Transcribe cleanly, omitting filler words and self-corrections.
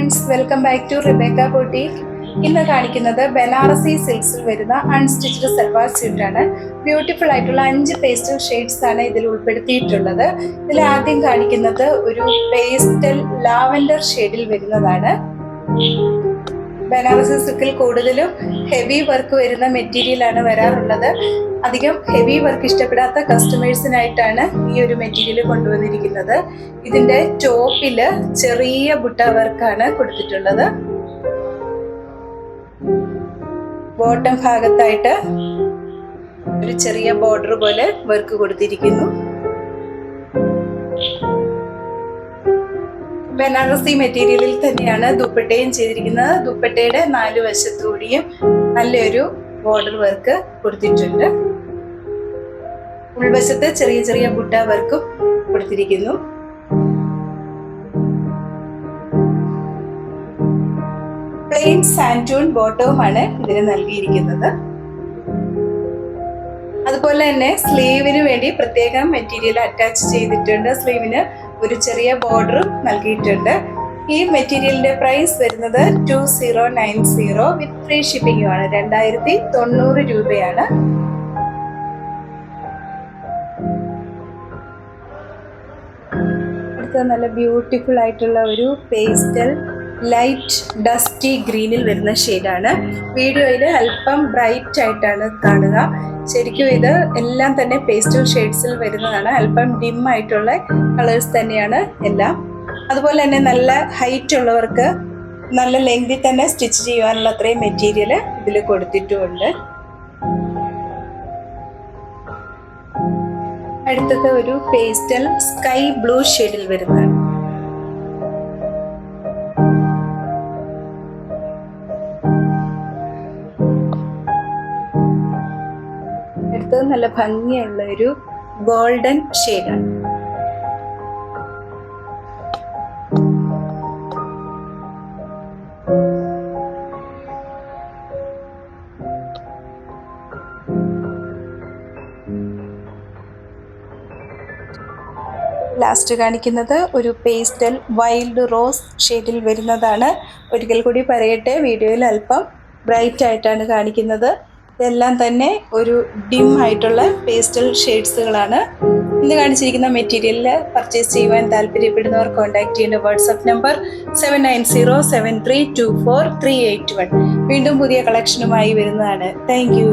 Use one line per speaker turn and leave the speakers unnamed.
Friends, welcome back to Rebecca boutique. ഇന്ന് കാണിക്കുന്നത് ബനാറസി സിൽക്സിൽ വരുന്ന അൺസ്റ്റിച്ച്ഡ് സൽവാർ സ്യൂട്ടാണ്. ബ്യൂട്ടിഫുൾ ആയിട്ടുള്ള 5 പേസ്റ്റൽ ഷെയ്ഡ്സ് ആണ് ഇതിൽ ഉൾപ്പെടുത്തിയിട്ടുള്ളത്. ഇതിൽ ആദ്യം കാണിക്കുന്നത് ഒരു പേസ്റ്റൽ ലാവൻഡർ ഷെയ്ഡിൽ വരുന്നതാണ്. ബനാറസി സിൽക്കിൽ കൂടുതലും ഹെവി വർക്ക് വരുന്ന മെറ്റീരിയലാണ് വരാറുള്ളത്. അധികം ഹെവി വർക്ക് ഇഷ്ടപ്പെടാത്ത കസ്റ്റമേഴ്സിനായിട്ടാണ് ഈ ഒരു മെറ്റീരിയൽ കൊണ്ടുവന്നിരിക്കുന്നത്. ഇതിന്റെ ടോപ്പില് ചെറിയ ബുട്ട വർക്കാണ് കൊടുത്തിട്ടുള്ളത്. ബോട്ടം ഭാഗത്തായിട്ട് ഒരു ചെറിയ ബോർഡർ പോലെ വർക്ക് കൊടുത്തിരിക്കുന്നു. ബനാറസി മെറ്റീരിയലിൽ തന്നെയാണ് ദുപ്പട്ടയും ചെയ്തിരിക്കുന്നത്. ദുപ്പട്ടയുടെ 4 വശത്തുകൂടിയും നല്ലൊരു ബോർഡർ വർക്ക് കൊടുത്തിട്ടുണ്ട്. ഉൾവശത്ത് ചെറിയ ചെറിയ ബുട്ട വർക്കും കൊടുത്തിരിക്കുന്നു. പ്ലെയിൻ സാൻറ്റൂൺ ബോട്ടവുമാണ് ഇതിന് നൽകിയിരിക്കുന്നത്. അതുപോലെ തന്നെ സ്ലീവിന് വേണ്ടി പ്രത്യേകം മെറ്റീരിയൽ അറ്റാച്ച് ചെയ്തിട്ടുണ്ട്. സ്ലീവിന് ഒരു ചെറിയ ബോർഡറും നൽകിയിട്ടുണ്ട്. ഈ മെറ്റീരിയലിന്റെ പ്രൈസ് വരുന്നത് 2090 വിത്ത് ഫ്രീ ഷിപ്പിംഗും ആണ്. 2090 രൂപയാണ്. അടുത്ത നല്ല ബ്യൂട്ടിഫുൾ ആയിട്ടുള്ള ഒരു പേസ്റ്റൽ ലൈറ്റ് ഡസ്റ്റി ഗ്രീനിൽ വരുന്ന ഷെയ്ഡാണ്. വീഡിയോയിൽ അല്പം ബ്രൈറ്റ് ആയിട്ടാണ് കാണുക. ശരിക്കും ഇത് എല്ലാം തന്നെ പേസ്റ്റൽ ഷെയ്ഡ്സിൽ വരുന്നതാണ്. അല്പം ഡിം ആയിട്ടുള്ള കളേഴ്സ് തന്നെയാണ് എല്ലാം. അതുപോലെ തന്നെ നല്ല ഹൈറ്റ് ഉള്ളവർക്ക് നല്ല ലെങ്തിൽ തന്നെ സ്റ്റിച്ച് ചെയ്യാനുള്ള അത്രയും മെറ്റീരിയൽ ഇതിൽ കൊടുത്തിട്ടുമുണ്ട്. അടുത്തത് ഒരു പേസ്റ്റൽ സ്കൈ ബ്ലൂ ഷെയ്ഡിൽ വരുന്നതാണ്. അടുത്തത് നല്ല ഭംഗിയുള്ള ഒരു ഗോൾഡൻ ഷെയ്ഡാണ്. ലാസ്റ്റ് കാണിക്കുന്നത് ഒരു പേസ്റ്റൽ വൈൽഡ് റോസ് ഷെയ്ഡിൽ വരുന്നതാണ്. ഒരിക്കൽ കൂടി പറയട്ടെ, വീഡിയോയിൽ അല്പം ബ്രൈറ്റ് ആയിട്ടാണ് കാണിക്കുന്നത്. ഇതെല്ലാം തന്നെ ഒരു ഡിം ആയിട്ടുള്ള പേസ്റ്റൽ ഷെയ്ഡ്സുകളാണ്. ഇന്ന് കാണിച്ചിരിക്കുന്ന മെറ്റീരിയലിൽ പർച്ചേസ് ചെയ്യുവാൻ താല്പര്യപ്പെടുന്നവർ കോൺടാക്ട് ചെയ്യേണ്ട വാട്സപ്പ് നമ്പർ 7907324381. വീണ്ടും പുതിയ കളക്ഷനുമായി വരുന്നതാണ്. Thank you.